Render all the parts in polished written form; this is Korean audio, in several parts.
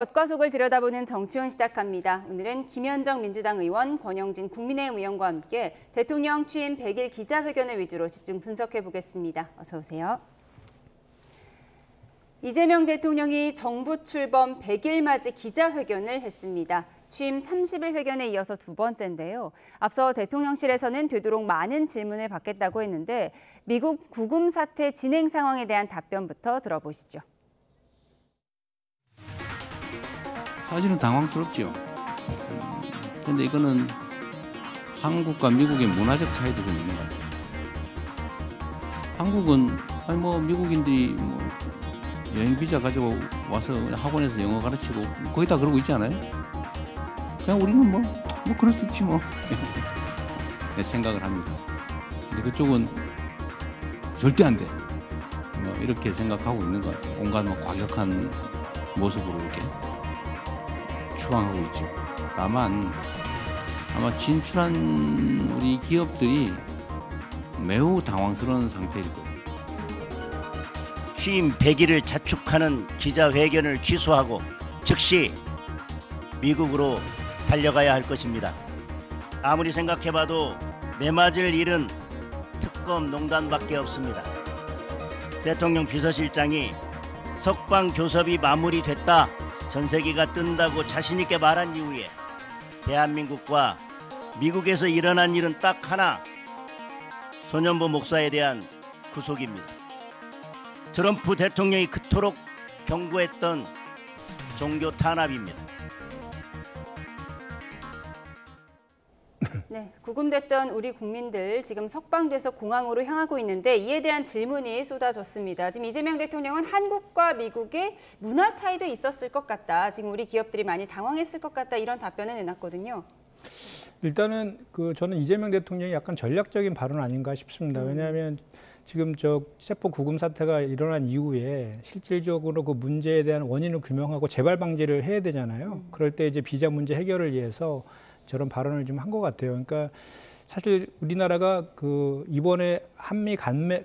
겉과 속을 들여다보는 정치원 시작합니다. 오늘은 김현정 민주당 의원, 권영진 국민의힘 의원과 함께 대통령 취임 100일 기자회견을 위주로 집중 분석해 보겠습니다. 어서 오세요. 이재명 대통령이 정부 출범 100일 맞이 기자회견을 했습니다. 취임 30일 회견에 이어서 두 번째인데요. 앞서 대통령실에서는 되도록 많은 질문을 받겠다고 했는데 미국 구금 사태 진행 상황에 대한 답변부터 들어보시죠. 사실은 당황스럽죠. 그런데 이거는 한국과 미국의 문화적 차이도 좀 있는 것 같아요. 한국은 미국인들이 여행 비자 가지고 와서 학원에서 영어 가르치고 거의 다 그러고 있지 않아요? 그냥 우리는 그럴 수 있지 내 생각을 합니다. 근데 그쪽은 절대 안 돼. 이렇게 생각하고 있는 것 같아요. 온갖 과격한 모습으로 이렇게 추앙하고 있죠. 다만 아마 진출한 우리 기업들이 매우 당황스러운 상태일 거예요. 취임 100일을 자축하는 기자회견을 취소하고 즉시 미국으로 달려가야 할 것입니다. 아무리 생각해봐도 매맞을 일은 특검 농단밖에 없습니다. 대통령 비서실장이 석방 교섭이 마무리됐다, 전세기가 뜬다고 자신 있게 말한 이후에 대한민국과 미국에서 일어난 일은 딱 하나, 소년보 목사에 대한 구속입니다. 트럼프 대통령이 그토록 경고했던 종교 탄압입니다. 네, 구금됐던 우리 국민들 지금 석방돼서 공항으로 향하고 있는데 이에 대한 질문이 쏟아졌습니다. 지금 이재명 대통령은 한국과 미국의 문화 차이도 있었을 것 같다. 지금 우리 기업들이 많이 당황했을 것 같다. 이런 답변을 내놨거든요. 일단은 저는 이재명 대통령이 약간 전략적인 발언 아닌가 싶습니다. 왜냐하면 지금 세포 구금 사태가 일어난 이후에 실질적으로 그 문제에 대한 원인을 규명하고 재발 방지를 해야 되잖아요. 그럴 때 이제 비자 문제 해결을 위해서 저런 발언을 좀 한 것 같아요. 그러니까 사실 우리나라가 이번에 한미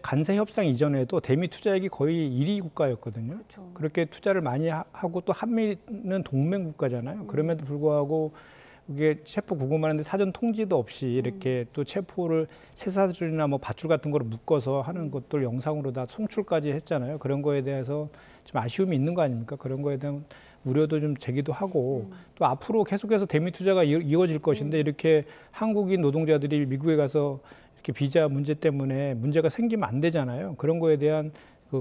관세 협상 이전에도 대미 투자액이 거의 1위 국가였거든요. 그렇죠. 그렇게 투자를 많이 하고 또 한미는 동맹 국가잖아요. 그럼에도 불구하고 이게 체포 구금하는데 사전 통지도 없이 이렇게 또 체포를 쇠사슬이나 밧줄 같은 거를 묶어서 하는 것들 영상으로 다 송출까지 했잖아요. 그런 거에 대해서 좀 아쉬움이 있는 거 아닙니까? 그런 거에 대한 우려도 좀 제기도 하고 또 앞으로 계속해서 대미 투자가 이어질 것인데 이렇게 한국인 노동자들이 미국에 가서 이렇게 비자 문제 때문에 문제가 생기면 안 되잖아요. 그런 거에 대한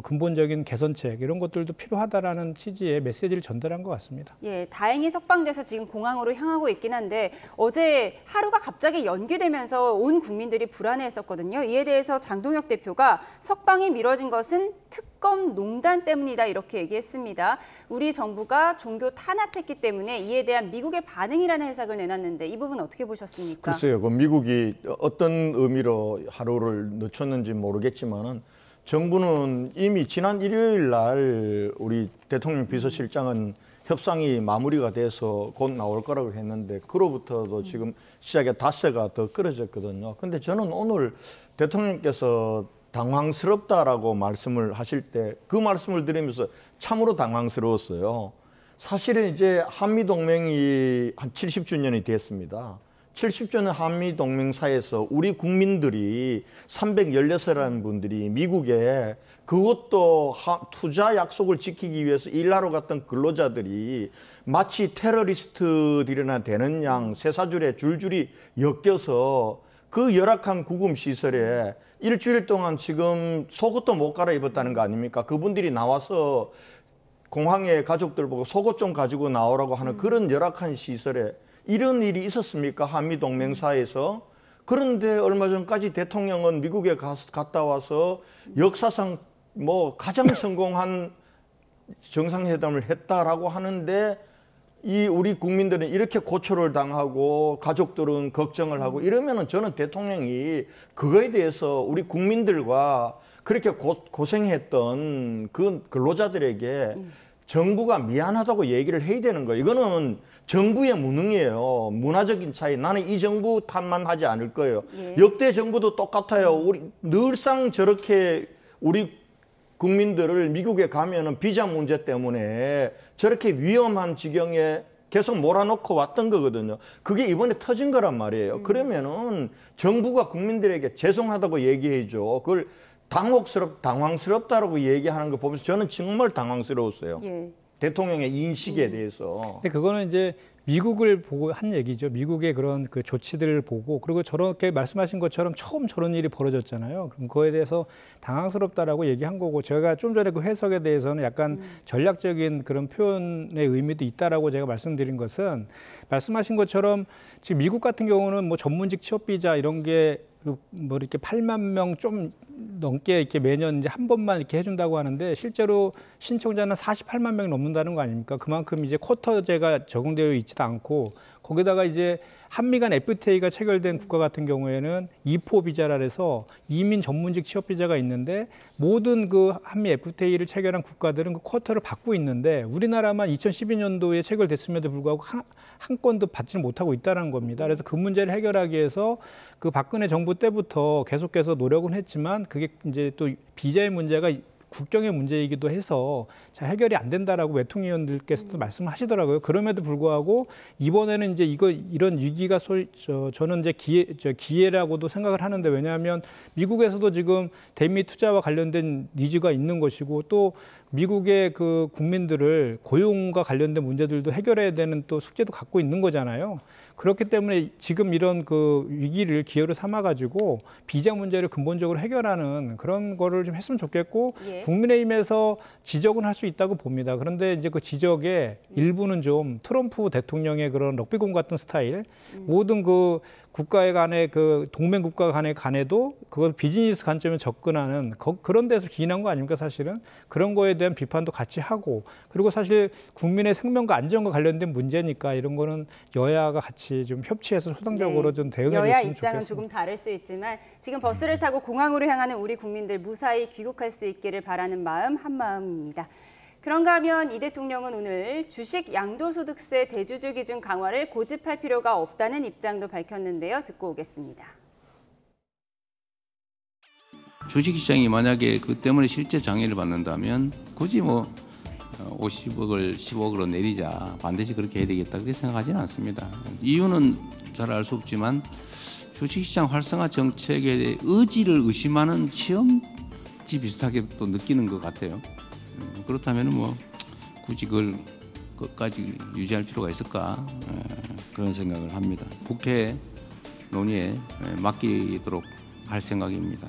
근본적인 개선책 이런 것들도 필요하다라는 취지의 메시지를 전달한 것 같습니다. 예, 다행히 석방돼서 지금 공항으로 향하고 있긴 한데 어제 하루가 갑자기 연기되면서 온 국민들이 불안해했었거든요. 이에 대해서 장동혁 대표가 석방이 미뤄진 것은 특검 농단 때문이다 이렇게 얘기했습니다. 우리 정부가 종교 탄압했기 때문에 이에 대한 미국의 반응이라는 해석을 내놨는데 이 부분 어떻게 보셨습니까? 글쎄요. 미국이 어떤 의미로 하루를 늦췄는지 모르겠지만은 정부는 이미 지난 일요일 날 우리 대통령 비서실장은 협상이 마무리가 돼서 곧 나올 거라고 했는데 그로부터도 지금 시작에 닷새가 더 끌어졌거든요. 근데 저는 오늘 대통령께서 당황스럽다라고 말씀을 하실 때 그 말씀을 들으면서 참으로 당황스러웠어요. 사실은 이제 한미동맹이 한 70주년이 됐습니다. 70주년 한미동맹사에서 우리 국민들이 316이라는 분들이 미국에 그것도 투자 약속을 지키기 위해서 일하러 갔던 근로자들이 마치 테러리스트들이나 되는 양 쇠사줄에 줄줄이 엮여서 그 열악한 구금시설에 일주일 동안 지금 속옷도 못 갈아입었다는 거 아닙니까? 그분들이 나와서 공항에 가족들 보고 속옷 좀 가지고 나오라고 하는 그런 열악한 시설에 이런 일이 있었습니까? 한미동맹사에서. 그런데 얼마 전까지 대통령은 미국에 갔다 와서 역사상 가장 성공한 정상회담을 했다라고 하는데 이 우리 국민들은 이렇게 고초를 당하고 가족들은 걱정을 하고 이러면은 저는 대통령이 그거에 대해서 우리 국민들과 그렇게 고생했던 그 근로자들에게 정부가 미안하다고 얘기를 해야 되는 거예요. 이거는 정부의 무능이에요. 문화적인 차이. 나는 이 정부 탓만 하지 않을 거예요. 역대 정부도 똑같아요. 우리 늘상 저렇게 우리 국민들을 미국에 가면은 비자 문제 때문에 저렇게 위험한 지경에 계속 몰아넣고 왔던 거거든요. 그게 이번에 터진 거란 말이에요. 그러면은 정부가 국민들에게 죄송하다고 얘기해줘. 그걸 당황스럽다라고 얘기하는 거 보면서 저는 정말 당황스러웠어요. 예. 대통령의 인식에 대해서. 근데 그거는 이제 미국을 보고 한 얘기죠. 미국의 그런 그 조치들을 보고, 그리고 저렇게 말씀하신 것처럼 처음 저런 일이 벌어졌잖아요. 그럼 그거에 대해서 당황스럽다라고 얘기한 거고, 제가 좀 전에 그 해석에 대해서는 약간 전략적인 그런 표현의 의미도 있다라고 제가 말씀드린 것은, 말씀하신 것처럼 지금 미국 같은 경우는 뭐 전문직 취업 비자 이런 게 뭐 이렇게 8만 명 좀 넘게 이렇게 매년 이제 한 번만 이렇게 해준다고 하는데, 실제로 신청자는 48만 명이 넘는다는 거 아닙니까? 그만큼 이제 쿼터제가 적용되어 있지도 않고, 거기다가 이제 한미 간 FTA가 체결된 국가 같은 경우에는 이포 비자라 해서 이민 전문직 취업 비자가 있는데, 모든 그 한미 FTA를 체결한 국가들은 그 쿼터를 받고 있는데, 우리나라만 2012년도에 체결됐음에도 불구하고 한 건도 받지는 못하고 있다는 겁니다. 그래서 그 문제를 해결하기 위해서 그 박근혜 정부 때부터 계속해서 노력은 했지만, 그게 이제 또 비자의 문제가 국경의 문제이기도 해서 잘 해결이 안 된다라고 외통위원들께서도 말씀하시더라고요. 그럼에도 불구하고 이번에는 이제 이런 위기가 저는 이제 기회라고도 생각을 하는데, 왜냐하면 미국에서도 지금 대미 투자와 관련된 니즈가 있는 것이고, 또 미국의 그 국민들을 고용과 관련된 문제들도 해결해야 되는 또 숙제도 갖고 있는 거잖아요. 그렇기 때문에 지금 이런 그 위기를 기회로 삼아가지고 비자 문제를 근본적으로 해결하는 그런 거를 좀 했으면 좋겠고, 예. 국민의힘에서 지적은 할 수 있다고 봅니다. 그런데 이제 그 지적의 일부는 좀 트럼프 대통령의 그런 럭비공 같은 스타일, 모든 그 국가에 간의 그 동맹 국가 간에도 그걸 비즈니스 관점에 접근하는 그런 데서 기인한 거 아닙니까? 사실은 그런 거에 대한 비판도 같이 하고, 그리고 사실 국민의 생명과 안전과 관련된 문제니까 이런 거는 여야가 같이 좀 협치해서 소당적으로 좀 대응해 줬으면 여야 좋겠습니다. 입장은 조금 다를 수 있지만, 지금 버스를 타고 공항으로 향하는 우리 국민들 무사히 귀국할 수 있기를 바라는 마음 한마음입니다. 그런가 하면 이 대통령은 오늘 주식 양도소득세 대주주 기준 강화를 고집할 필요가 없다는 입장도 밝혔는데요. 듣고 오겠습니다. 주식시장이 만약에 그 때문에 실제 장애를 받는다면 굳이 뭐 50억을 10억으로 내리자, 반드시 그렇게 해야 되겠다, 그렇게 생각하지는 않습니다. 이유는 잘 알 수 없지만 주식시장 활성화 정책의 의지를 의심하는 시험지 비슷하게 또 느끼는 것 같아요. 그렇다면 뭐 굳이 그걸 끝까지 유지할 필요가 있을까, 그런 생각을 합니다. 국회 논의에 맡기도록 할 생각입니다.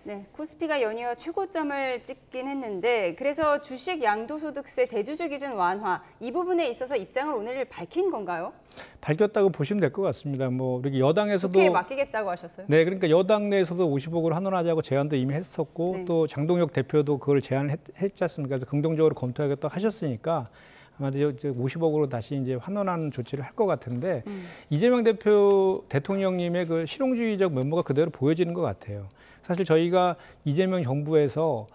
네, 코스피가 연이어 최고점을 찍긴 했는데, 그래서 주식 양도소득세 대주주 기준 완화 이 부분에 있어서 입장을 오늘 밝힌 건가요? 밝혔다고 보시면 될 것 같습니다. 뭐 우리 여당에서도 국회에 맡기겠다고 하셨어요? 네, 그러니까 여당 내에서도 50억으로 환원하자고 제안도 이미 했었고, 네. 또 장동혁 대표도 그걸 제안을 했지 않습니까? 그래서 긍정적으로 검토하겠다고 하셨으니까 아마도 50억으로 다시 이제 환원하는 조치를 할 것 같은데, 이재명 대통령님의 그 실용주의적 면모가 그대로 보여지는 것 같아요. 사실 저희가 이재명 정부에서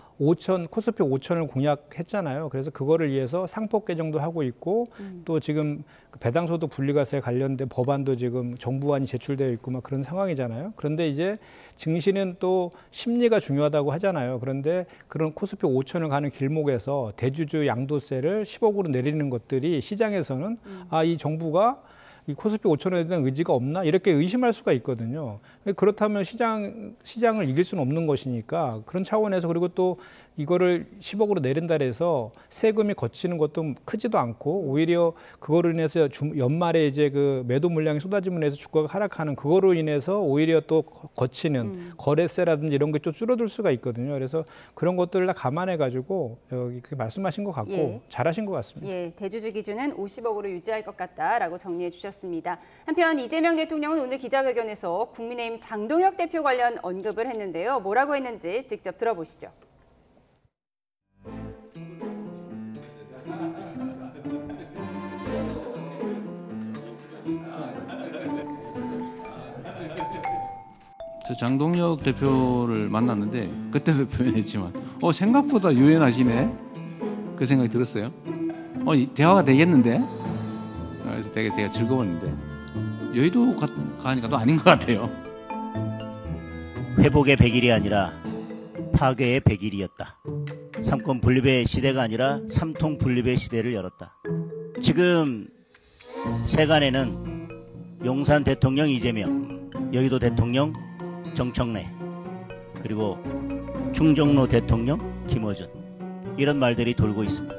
코스피 5천을 공약했잖아요. 그래서 그거를 위해서 상법 개정도 하고 있고, 또 지금 배당소득 분리과세 관련된 법안도 지금 정부안이 제출되어 있고 막 그런 상황이잖아요. 그런데 이제 증시는 또 심리가 중요하다고 하잖아요. 그런데 그런 코스피 5천을 가는 길목에서 대주주 양도세를 10억으로 내리는 것들이 시장에서는 이 정부가 이 코스피 5천원에 대한 의지가 없나, 이렇게 의심할 수가 있거든요. 그렇다면 시장을 이길 수는 없는 것이니까, 그런 차원에서, 그리고 또 이거를 10억으로 내린다 해서 세금이 거치는 것도 크지도 않고, 오히려 그거로 인해서 연말에 이제 그 매도 물량이 쏟아짐으로 해서 주가가 하락하는, 그거로 인해서 오히려 또 거치는 거래세라든지 이런 게 좀 줄어들 수가 있거든요. 그래서 그런 것들을 다 감안해 가지고 여기 말씀하신 것 같고, 예. 잘하신 것 같습니다. 예, 대주주 기준은 50억으로 유지할 것 같다라고 정리해 주셨습니다. 한편 이재명 대통령은 오늘 기자회견에서 국민의힘 장동혁 대표 관련 언급을 했는데요. 뭐라고 했는지 직접 들어보시죠. 저 장동혁 대표를 만났는데 그때도 표현했지만 생각보다 유연하시네, 그 생각이 들었어요. 이 대화가 되겠는데, 그래서 되게 즐거웠는데, 여의도 가니까 또 아닌 것 같아요. 회복의 100일이 아니라 파괴의 100일이었다. 삼권 분립의 시대가 아니라 삼통 분립의 시대를 열었다. 지금 세간에는 용산 대통령 이재명, 여의도 대통령 정청래, 그리고 충정로 대통령 김어준, 이런 말들이 돌고 있습니다.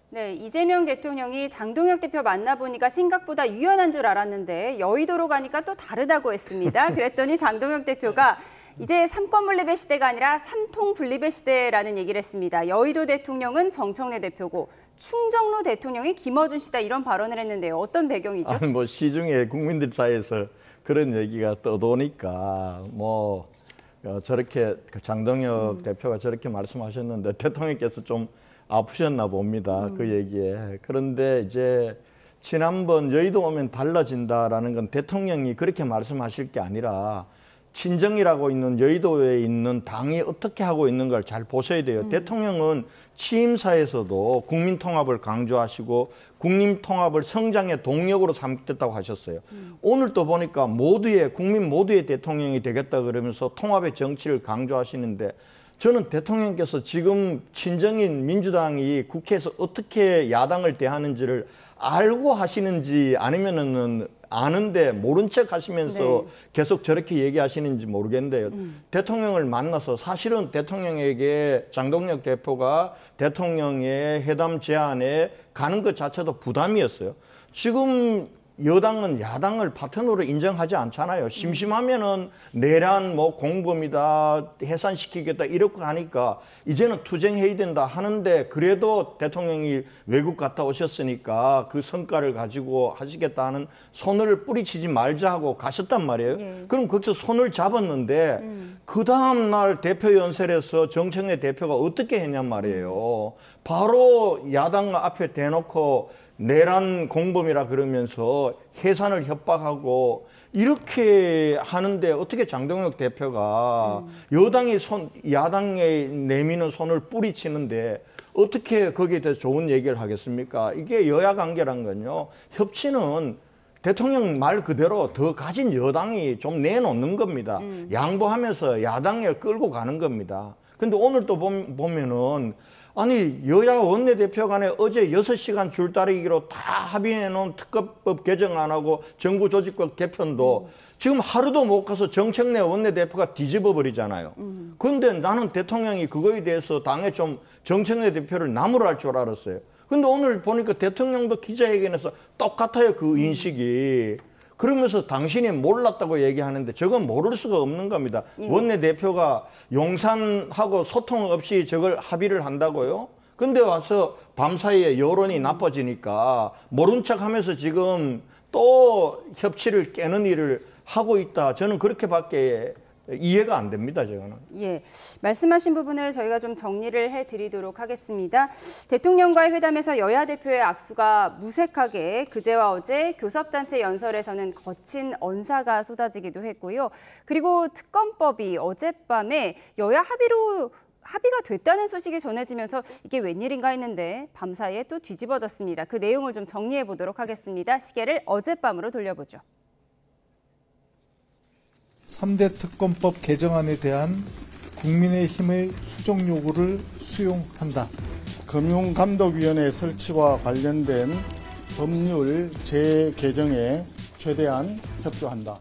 네, 이재명 대통령이 장동혁 대표 만나보니까 생각보다 유연한 줄 알았는데 여의도로 가니까 또 다르다고 했습니다. 그랬더니 장동혁 대표가 이제 삼권 분립의 시대가 아니라 삼통 분립의 시대라는 얘기를 했습니다. 여의도 대통령은 정청래 대표고 충정로 대통령이 김어준 씨다, 이런 발언을 했는데요. 어떤 배경이죠? 아니 뭐 시중에 국민들 사이에서 그런 얘기가 떠도니까 뭐 저렇게 장동혁 대표가 저렇게 말씀하셨는데 대통령께서 좀 아프셨나 봅니다. 그 얘기에. 그런데 이제 지난번 여의도 오면 달라진다라는 건 대통령이 그렇게 말씀하실 게 아니라 친정이라고 있는 여의도에 있는 당이 어떻게 하고 있는 걸 잘 보셔야 돼요. 대통령은 취임사에서도 국민 통합을 강조하시고 국민 통합을 성장의 동력으로 삼겠다고 하셨어요. 오늘 또 보니까 국민 모두의 대통령이 되겠다 그러면서 통합의 정치를 강조하시는데, 저는 대통령께서 지금 친정인 민주당이 국회에서 어떻게 야당을 대하는지를 알고 하시는지 아니면은 아는데 모른 척 하시면서 네. 계속 저렇게 얘기하시는지 모르겠는데요. 대통령을 만나서 사실은 대통령에게 장동혁 대표가 대통령의 회담 제안에 가는 것 자체도 부담이었어요. 지금 여당은 야당을 파트너로 인정하지 않잖아요. 심심하면은 내란 공범이다, 해산시키겠다 이렇게 하니까 이제는 투쟁해야 된다 하는데, 그래도 대통령이 외국 갔다 오셨으니까 그 성과를 가지고 하시겠다는 손을 뿌리치지 말자 하고 가셨단 말이에요. 예. 그럼 거기서 손을 잡았는데 그 다음 날 대표 연설에서 정청래 대표가 어떻게 했냔 말이에요. 바로 야당 앞에 대놓고 내란 공범이라 그러면서 해산을 협박하고 이렇게 하는데, 어떻게 장동혁 대표가 야당에 내미는 손을 뿌리치는데 어떻게 거기에 대해서 좋은 얘기를 하겠습니까? 이게 여야 관계란 건요, 협치는 대통령 말 그대로 더 가진 여당이 좀 내놓는 겁니다. 양보하면서 야당에 끌고 가는 겁니다. 근데 오늘 또 보면은 아니 여야 원내대표 간에 어제 6시간 줄다리기로 다 합의해놓은 특검법 개정안하고 정부조직법 개편도 지금 하루도 못 가서 정청래 원내대표가 뒤집어 버리잖아요. 그런데 나는 대통령이 그거에 대해서 당에 좀 정청래 대표를 나무랄 줄 알았어요. 근데 오늘 보니까 대통령도 기자회견에서 똑같아요, 그 인식이. 그러면서 당신이 몰랐다고 얘기하는데 저건 모를 수가 없는 겁니다. 예. 원내대표가 용산하고 소통 없이 저걸 합의를 한다고요? 근데 와서 밤사이에 여론이 나빠지니까 모른 척하면서 지금 또 협치를 깨는 일을 하고 있다. 저는 그렇게밖에 이해가 안 됩니다, 저는. 예, 말씀하신 부분을 저희가 좀 정리를 해드리도록 하겠습니다. 대통령과의 회담에서 여야 대표의 악수가 무색하게, 그제와 어제 교섭단체 연설에서는 거친 언사가 쏟아지기도 했고요. 그리고 특검법이 어젯밤에 여야 합의가 됐다는 소식이 전해지면서 이게 웬일인가 했는데 밤사이에 또 뒤집어졌습니다. 그 내용을 좀 정리해 보도록 하겠습니다. 시계를 어젯밤으로 돌려보죠. 3대 특검법 개정안에 대한 국민의힘의 수정 요구를 수용한다. 금융감독위원회 설치와 관련된 법률 재개정에 최대한 협조한다.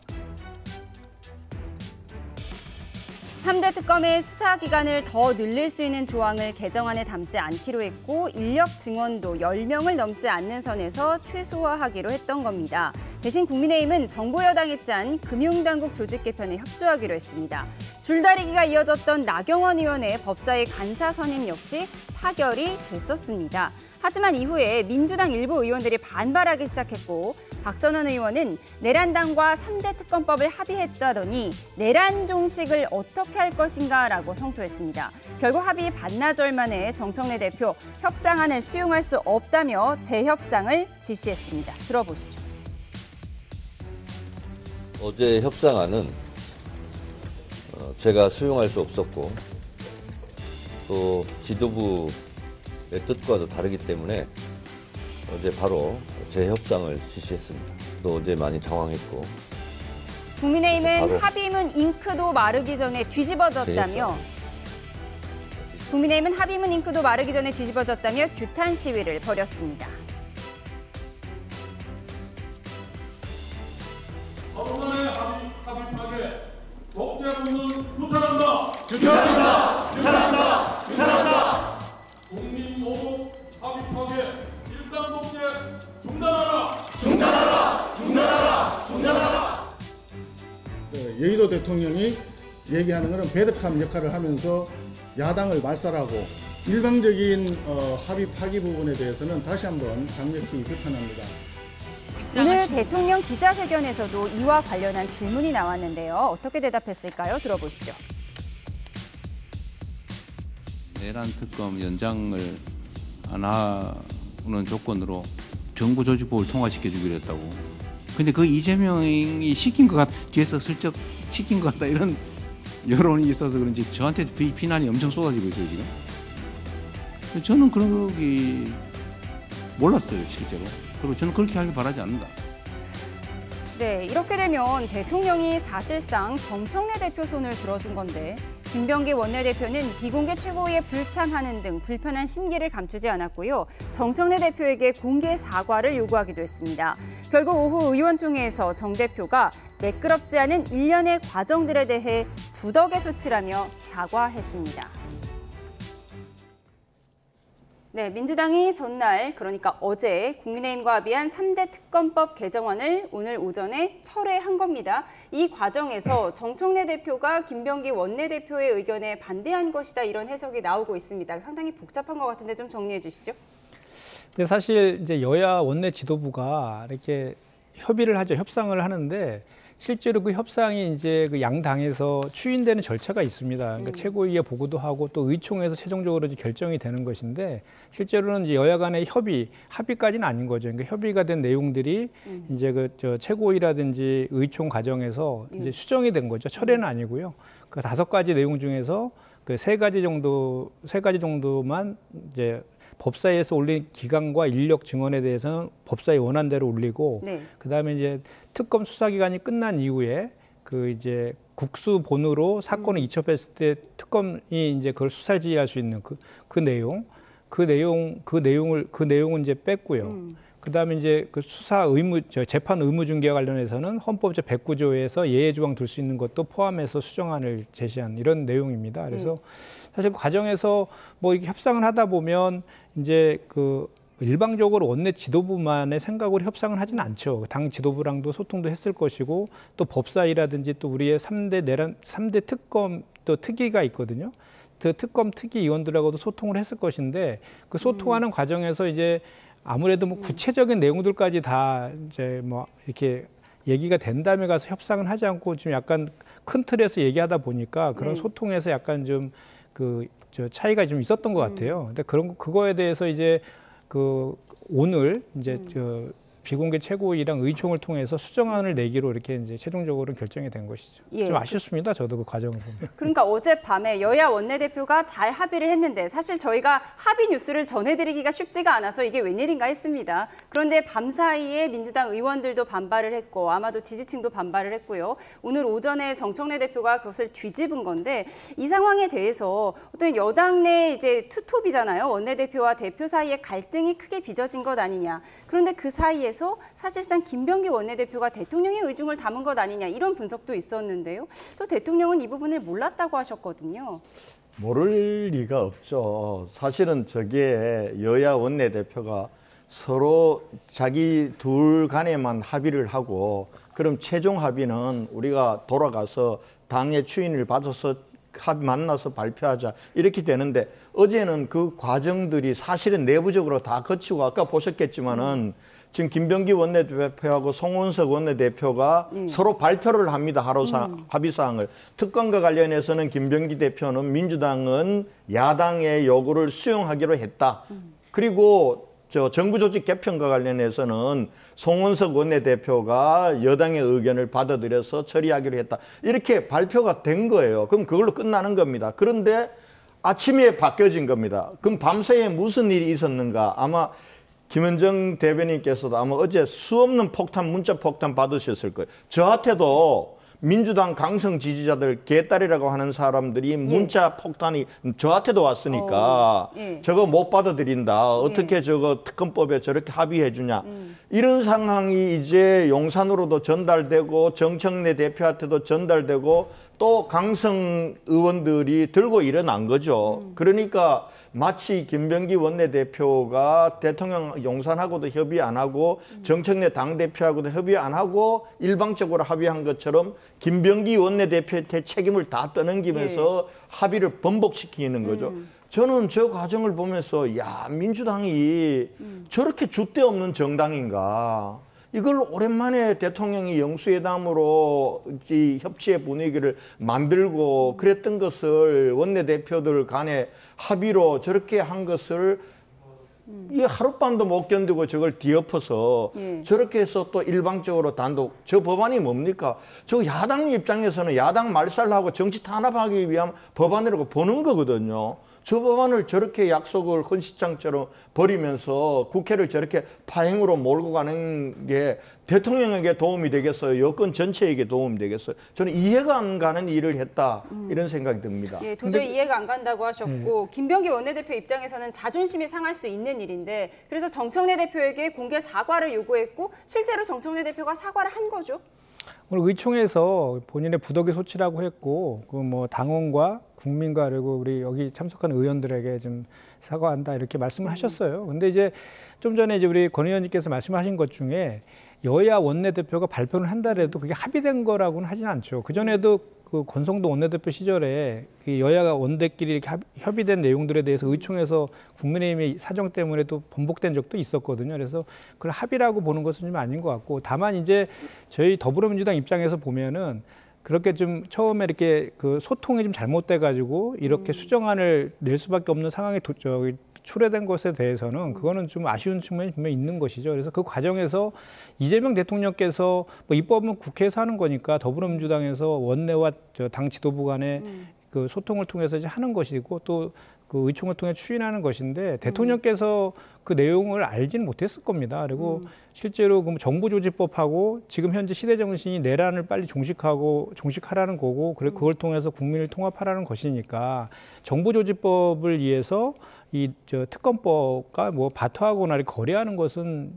3대 특검의 수사 기간을 더 늘릴 수 있는 조항을 개정안에 담지 않기로 했고, 인력 증원도 10명을 넘지 않는 선에서 최소화하기로 했던 겁니다. 대신 국민의힘은 정부 여당이 짠 금융당국 조직 개편에 협조하기로 했습니다. 줄다리기가 이어졌던 나경원 의원의 법사위 간사 선임 역시 타결이 됐었습니다. 하지만 이후에 민주당 일부 의원들이 반발하기 시작했고, 박선원 의원은 내란당과 3대 특검법을 합의했다더니 내란 종식을 어떻게 할 것인가라고 성토했습니다. 결국 합의 반나절 만에 정청래 대표 협상안을 수용할 수 없다며 재협상을 지시했습니다. 들어보시죠. 어제 협상안은 제가 수용할 수 없었고 또 지도부의 뜻과도 다르기 때문에 어제 바로 재협상을 지시했습니다. 또 어제 많이 당황했고 국민의힘은 바로 합의문 잉크도 마르기 전에 뒤집어졌다며 규탄 시위를 벌였습니다. 법원의 합의 파괴, 독재국는 규탄한다. 규탄한다. 국민 모두 합의 파괴, 일당 독재 중단하라. 여의도 대통령이 얘기하는 것은 배덕한 역할을 하면서 야당을 말살하고 일방적인 합의 파기 부분에 대해서는 다시 한번 강력히 규탄합니다. 오늘 대통령 기자회견에서도 이와 관련한 질문이 나왔는데요. 어떻게 대답했을까요? 들어보시죠. 내란 특검 연장을 안 하는 조건으로 정부 조직법을 통과시켜주기로 했다고. 근데 그 이재명이 시킨 것 뒤에서 슬쩍 시킨 것 같다 이런 여론이 있어서 그런지 저한테 비난이 엄청 쏟아지고 있어요 지금. 저는 그런 게 몰랐어요 실제로. 그리고 저는 그렇게 하길 바라지 않는다. 네, 이렇게 되면 대통령이 사실상 정청래 대표 손을 들어준 건데 김병기 원내대표는 비공개 최고위에 불참하는 등 불편한 심기를 감추지 않았고요. 정청래 대표에게 공개 사과를 요구하기도 했습니다. 결국 오후 의원총회에서 정 대표가 매끄럽지 않은 일련의 과정들에 대해 부덕의 소치라며 사과했습니다. 네, 민주당이 전날, 그러니까 어제 국민의힘과 합의한 3대 특검법 개정안을 오늘 오전에 철회한 겁니다. 이 과정에서 정청래 대표가 김병기 원내대표의 의견에 반대한 것이다 이런 해석이 나오고 있습니다. 상당히 복잡한 것 같은데 좀 정리해 주시죠. 근데 사실 이제 여야 원내 지도부가 이렇게 협의를 하죠. 협상을 하는데 실제로 그 협상이 이제 그 양당에서 추인되는 절차가 있습니다. 그러니까 최고위에 보고도 하고 또 의총에서 최종적으로 이제 결정이 되는 것인데 실제로는 이제 여야 간의 합의까지는 아닌 거죠. 그러니까 협의가 된 내용들이 이제 저 최고위라든지 의총 과정에서 이제 수정이 된 거죠. 철회는 아니고요. 그 5가지 내용 중에서 그 3가지 정도만 이제 법사위에서 올린 기간과 인력 증언에 대해서는 법사위 원안대로 올리고, 네. 그다음에 이제 특검 수사 기간이 끝난 이후에 그 이제 국수본으로 사건을 이첩했을 때 특검이 이제 그걸 수사를 지휘할 수 있는 그 내용은 이제 뺐고요. 그다음에 이제 그 재판 의무 중개와 관련해서는 헌법 제109조에서 예외 조항 둘 수 있는 것도 포함해서 수정안을 제시한 이런 내용입니다. 그래서 사실 그 과정에서 뭐 이렇게 협상을 하다 보면 이제 그 일방적으로 원내 지도부만의 생각으로 협상을 하지는 않죠. 당 지도부랑도 소통도 했을 것이고 또 법사위라든지 또 우리의 3대 특검 또 특위가 있거든요. 그 특검 특위 위원들하고도 소통을 했을 것인데 그 소통하는 과정에서 이제 아무래도 뭐 구체적인 내용들까지 다 이제 뭐 이렇게 얘기가 된 다음에 가서 협상을 하지 않고 좀 약간 큰 틀에서 얘기하다 보니까 그런 소통에서 약간 좀 저 차이가 좀 있었던 것 같아요. 근데 그거에 대해서 이제 오늘 이제 비공개 최고위랑 의총을 통해서 수정안을 내기로 이렇게 이제 최종적으로 결정이 된 것이죠. 예. 좀 아쉽습니다. 저도 그 과정을 보면. 그러니까 어젯밤에 여야 원내대표가 잘 합의를 했는데 사실 저희가 합의 뉴스를 전해드리기가 쉽지가 않아서 이게 웬일인가 했습니다. 그런데 밤사이에 민주당 의원들도 반발을 했고 아마도 지지층도 반발을 했고요. 오늘 오전에 정청래 대표가 그것을 뒤집은 건데 이 상황에 대해서 어떤 여당 내 이제 투톱이잖아요. 원내대표와 대표 사이에 갈등이 크게 빚어진 것 아니냐. 그런데 그 사이에서 사실상 김병기 원내대표가 대통령의 의중을 담은 것 아니냐 이런 분석도 있었는데요. 또 대통령은 이 부분을 몰랐다고 하셨거든요. 모를 리가 없죠. 사실은 저게 여야 원내대표가 서로 자기 둘 간에만 합의를 하고 그럼 최종 합의는 우리가 돌아가서 당의 추인을 받아서 만나서 발표하자 이렇게 되는데 어제는 그 과정들이 사실은 내부적으로 다 거치고 아까 보셨겠지만은 지금 김병기 원내대표하고 송원석 원내대표가 서로 발표를 합니다. 합의사항을. 특검과 관련해서는 김병기 대표는 민주당은 야당의 요구를 수용하기로 했다. 그리고 정부 조직 개편과 관련해서는 송원석 원내대표가 여당의 의견을 받아들여서 처리하기로 했다. 이렇게 발표가 된 거예요. 그럼 그걸로 끝나는 겁니다. 그런데 아침에 바뀌어진 겁니다. 그럼 밤새에 무슨 일이 있었는가? 아마 김현정 대변인께서도 아마 어제 수없는 문자 폭탄 받으셨을 거예요. 저한테도 민주당 강성 지지자들 개딸이라고 하는 사람들이 문자 폭탄이 저한테도 왔으니까 예. 저거 못 받아들인다. 어떻게 저거 특검법에 저렇게 합의해 주냐. 이런 상황이 이제 용산으로도 전달되고 정청래 대표한테도 전달되고 또 강성 의원들이 들고 일어난 거죠. 그러니까 마치 김병기 원내대표가 대통령 용산하고도 협의 안 하고 정청래 당대표하고도 협의 안 하고 일방적으로 합의한 것처럼 김병기 원내대표한테 책임을 다 떠넘기면서 합의를 번복시키는 거죠. 저는 저 과정을 보면서 야, 민주당이 저렇게 줏대 없는 정당인가. 이걸 오랜만에 대통령이 영수회담으로 이 협치의 분위기를 만들고 그랬던 것을 원내대표들 간에 합의로 저렇게 한 것을 이 하룻밤도 못 견디고 저걸 뒤엎어서 저렇게 해서 또 일방적으로 단독 저 법안이 뭡니까? 저 야당 입장에서는 야당 말살하고 정치 탄압하기 위한 법안이라고 보는 거거든요. 저 법안을 저렇게 약속을 헌시장처럼 버리면서 국회를 저렇게 파행으로 몰고 가는 게 대통령에게 도움이 되겠어요? 여권 전체에게 도움이 되겠어요? 저는 이해가 안 가는 일을 했다 이런 생각이 듭니다. 예, 도저히 이해가 안 간다고 하셨고 김병기 원내대표 입장에서는 자존심이 상할 수 있는 일인데 그래서 정청래 대표에게 공개 사과를 요구했고 실제로 정청래 대표가 사과를 한 거죠. 오늘 의총에서 본인의 부덕의 소치라고 했고 그 뭐 당원과 국민과 그리고 우리 여기 참석한 의원들에게 좀 사과한다 이렇게 말씀을 하셨어요. 근데 이제 좀 전에 이제 우리 권 의원님께서 말씀하신 것 중에 여야 원내대표가 발표를 한다래도 그게 합의된 거라고는 하진 않죠. 그 전에도 그 권성동 원내대표 시절에 그 여야가 원대끼리 이렇게 협의된 내용들에 대해서 의총에서 국민의힘의 사정 때문에 또 번복된 적도 있었거든요. 그래서 그걸 합의라고 보는 것은 좀 아닌 것 같고 다만 이제 저희 더불어민주당 입장에서 보면은 그렇게 좀 처음에 이렇게 그 소통이 좀 잘못돼 가지고 이렇게 수정안을 낼 수밖에 없는 상황에 초래된 것에 대해서는 그거는 좀 아쉬운 측면이 분명히 있는 것이죠. 그래서 그 과정에서 이재명 대통령께서 뭐 입법은 국회에서 하는 거니까 더불어민주당에서 원내와 당 지도부 간의 그 소통을 통해서 이제 하는 것이고 또 그 의총을 통해 추인하는 것인데 대통령께서 그 내용을 알지는 못했을 겁니다. 그리고 실제로 그 정부조직법하고 지금 현재 시대 정신이 내란을 빨리 종식하라는 거고 그걸 통해서 국민을 통합하라는 것이니까 정부조직법을 위해서 이 특검법과 뭐 바터하거나 이렇게 거래하는 것은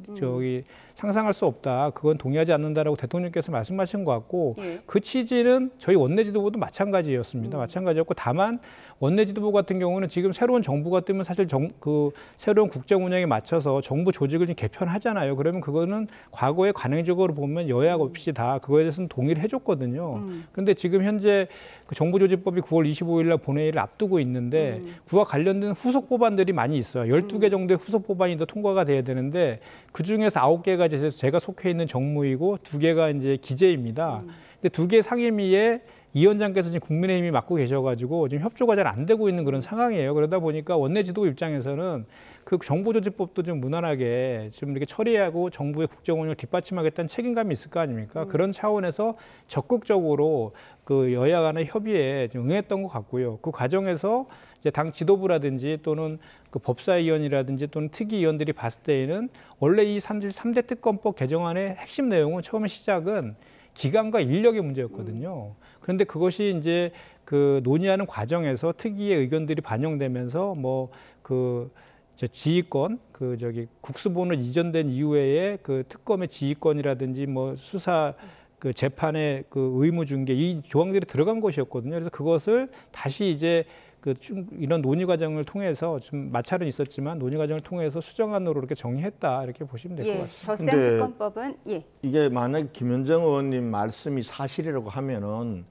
상상할 수 없다. 그건 동의하지 않는다라고 대통령께서 말씀하신 것 같고 그 취지는 저희 원내 지도부도 마찬가지였습니다. 마찬가지였고 다만 원내 지도부 같은 경우는 지금 새로운 정부가 뜨면 사실 그 새로운 국정 운영에 맞춰서 정부 조직을 좀 개편하잖아요. 그러면 그거는 과거에 관행적으로 보면 여야 없이 다 그거에 대해서는 동의를 해줬거든요. 그런데 지금 현재 그 정부조직법이 9월 25일 날 본회의를 앞두고 있는데 그와 관련된 후속 법안들이 많이 있어요. 12개 정도의 후속 법안이 더 통과가 돼야 되는데 그중에서 9개가 제가 속해 있는 정무이고 2개가 이제 기재입니다. 근데 2개 상임위에 이 위원장께서 지금 국민의힘이 맡고 계셔가지고 지금 협조가 잘 안 되고 있는 그런 상황이에요. 그러다 보니까 원내 지도부 입장에서는 그 정부조직법도 좀 무난하게 좀 이렇게 처리하고 정부의 국정 운영을 뒷받침하겠다는 책임감이 있을 거 아닙니까? 그런 차원에서 적극적으로 그 여야 간의 협의에 좀 응했던 것 같고요. 그 과정에서 이제 당 지도부라든지 또는 그 법사위원이라든지 또는 특위위원들이 봤을 때에는 원래 이 3대 특검법 개정안의 핵심 내용은 처음에 시작은 기간과 인력의 문제였거든요. 그런데 그것이 이제 그 논의하는 과정에서 특위의 의견들이 반영되면서 뭐 그 지휘권, 국수본을 이전된 이후에 그 특검의 지휘권이라든지 뭐 수사 그 재판의 그 의무 중개 이 조항들이 들어간 것이었거든요. 그래서 그것을 다시 이제 이런 논의 과정을 통해서 좀 마찰은 있었지만 논의 과정을 통해서 수정안으로 이렇게 정리했다 이렇게 보시면 될 것 같습니다. 덧셈 특검법은 이게 만약 김현정 의원님 말씀이 사실이라고 하면은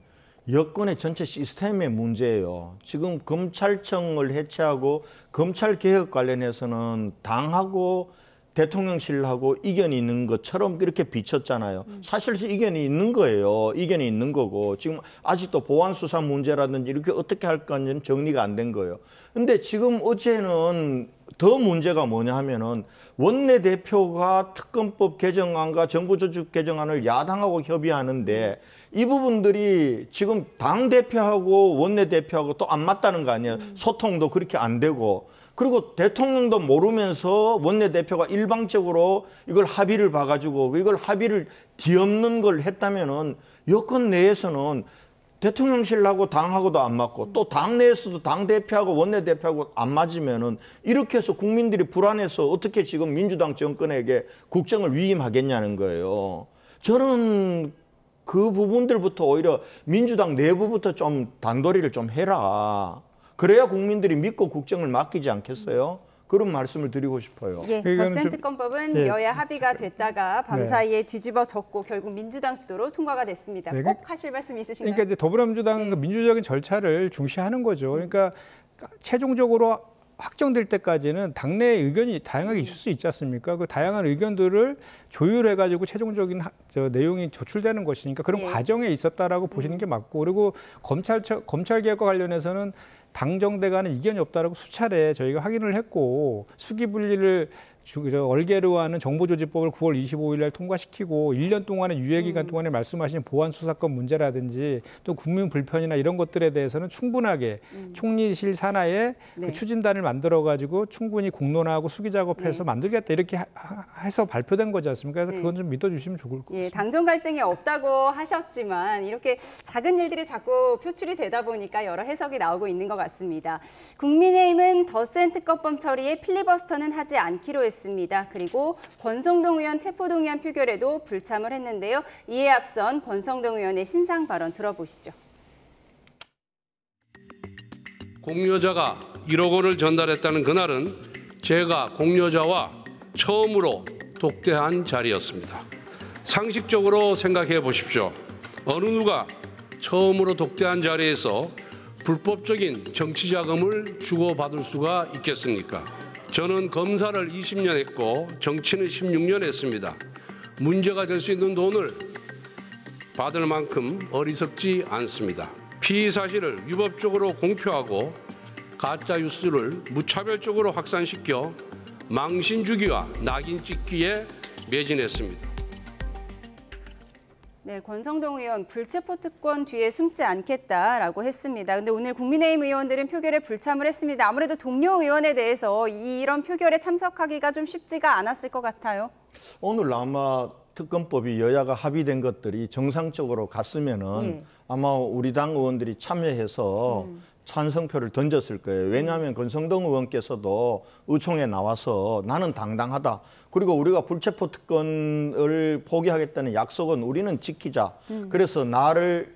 여권의 전체 시스템의 문제예요. 지금 검찰청을 해체하고 검찰 개혁 관련해서는 당하고 대통령실하고 이견이 있는 것처럼 이렇게 비쳤잖아요. 사실 이견이 있는 거예요. 이견이 있는 거고 지금 아직도 보안 수사 문제라든지 이렇게 어떻게 할까는 정리가 안 된 거예요. 근데 지금 어제는 더 문제가 뭐냐 하면은 원내대표가 특검법 개정안과 정부조직 개정안을 야당하고 협의하는데 이 부분들이 지금 당대표하고 원내대표하고 또 안 맞다는 거 아니에요. 소통도 그렇게 안 되고 그리고 대통령도 모르면서 원내대표가 일방적으로 이걸 합의를 봐가지고 이걸 합의를 뒤엎는 걸 했다면은 여권 내에서는 대통령실하고 당하고도 안 맞고 또 당 내에서도 당 대표하고 원내대표하고 안 맞으면은 이렇게 해서 국민들이 불안해서 어떻게 지금 민주당 정권에게 국정을 위임하겠냐는 거예요. 저는 그 부분들부터 오히려 민주당 내부부터 좀 단도리를 좀 해라. 그래야 국민들이 믿고 국정을 맡기지 않겠어요? 그런 말씀을 드리고 싶어요. 예, 덧셈 특검법은 예. 여야 합의가 됐다가 밤사이에 뒤집어졌고 결국 민주당 주도로 통과가 됐습니다. 네. 꼭 하실 말씀 있으신가요? 그러니까 이제 더불어민주당은 네. 그 민주적인 절차를 중시하는 거죠. 그러니까 최종적으로 확정될 때까지는 당내 의견이 다양하게 있을 수 있지 않습니까? 그 다양한 의견들을 조율해가지고 최종적인 내용이 도출되는 것이니까 그런 예. 과정에 있었다라고 보시는 게 맞고, 그리고 검찰 개혁과 관련해서는 당정대 간에 이견이 없다라고 수차례 저희가 확인을 했고, 수기 분리를 얼개로 하는 정보조직법을 9월 25일 날 통과시키고 1년 동안의 유예기간 동안에 말씀하신 보안수사권 문제라든지 또 국민 불편이나 이런 것들에 대해서는 충분하게 총리실 산하에 네. 그 추진단을 만들어가지고 충분히 공론화하고 수기 작업해서 네. 만들겠다 이렇게 해서 발표된 거지 않습니까? 그래서 네. 그건 좀 믿어주시면 좋을 것 같습니다. 예, 당정 갈등이 없다고 하셨지만 이렇게 작은 일들이 자꾸 표출이 되다 보니까 여러 해석이 나오고 있는 것 같습니다. 국민의힘은 덧셈 특검법 처리에 필리버스터는 하지 않기로 했습니다. 그리고 권성동 의원 체포동의안 표결에도 불참을 했는데요. 이에 앞선 권성동 의원의 신상 발언 들어보시죠. 공여자가 1억 원을 전달했다는 그날은 제가 공여자와 처음으로 독대한 자리였습니다. 상식적으로 생각해 보십시오. 어느 누가 처음으로 독대한 자리에서 불법적인 정치 자금을 주고받을 수가 있겠습니까? 저는 검사를 20년 했고 정치는 16년 했습니다. 문제가 될 수 있는 돈을 받을 만큼 어리석지 않습니다. 피의 사실을 위법적으로 공표하고 가짜 뉴스를 무차별적으로 확산시켜 망신 주기와 낙인 찍기에 매진했습니다. 네, 권성동 의원 불체포 특권 뒤에 숨지 않겠다라고 했습니다. 근데 오늘 국민의힘 의원들은 표결에 불참을 했습니다. 아무래도 동료 의원에 대해서 이런 표결에 참석하기가 좀 쉽지가 않았을 것 같아요. 오늘 아마 특검법이 여야가 합의된 것들이 정상적으로 갔으면은 예. 아마 우리 당 의원들이 참여해서 찬성표를 던졌을 거예요. 왜냐하면 권성동 의원께서도 의총에 나와서 나는 당당하다. 그리고 우리가 불체포 특권을 포기하겠다는 약속은 우리는 지키자. 그래서 나를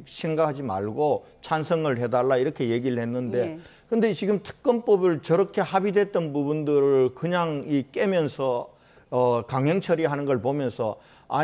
생각하지 말고 찬성을 해달라 이렇게 얘기를 했는데 근데 지금 특검법을 저렇게 합의됐던 부분들을 그냥 깨면서 강행 처리하는 걸 보면서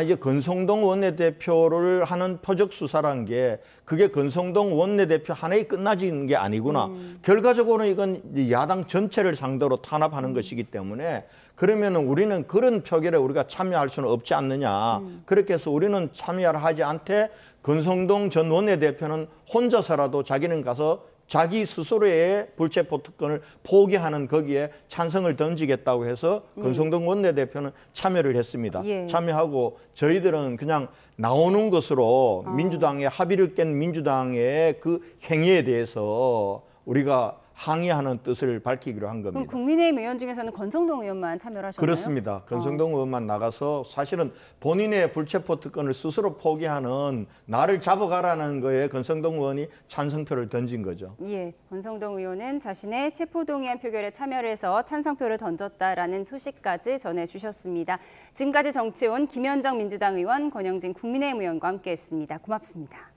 이제 권성동 원내대표를 하는 표적 수사란 게 그게 권성동 원내대표 하나에 끝나지는 게 아니구나. 결과적으로는 이건 야당 전체를 상대로 탄압하는 것이기 때문에 그러면은 우리는 그런 표결에 우리가 참여할 수는 없지 않느냐. 그렇게 해서 우리는 참여를 하지 않되 권성동 전 원내대표는 혼자서라도 자기는 가서 자기 스스로의 불체포 특권을 포기하는 거기에 찬성을 던지겠다고 해서 권성동 원내대표는 참여를 했습니다. 예. 참여하고 저희들은 그냥 나오는 것으로 민주당의 합의를 깬 민주당의 그 행위에 대해서 우리가 항의하는 뜻을 밝히기로 한 겁니다. 그럼 국민의힘 의원 중에서는 권성동 의원만 참여를 하셨나요? 그렇습니다. 권성동 의원만 나가서 사실은 본인의 불체포 특권을 스스로 포기하는 나를 잡아가라는 거에 권성동 의원이 찬성표를 던진 거죠. 예, 권성동 의원은 자신의 체포동의안 표결에 참여를 해서 찬성표를 던졌다라는 소식까지 전해주셨습니다. 지금까지 정치온 김현정 민주당 의원, 권영진 국민의힘 의원과 함께했습니다. 고맙습니다.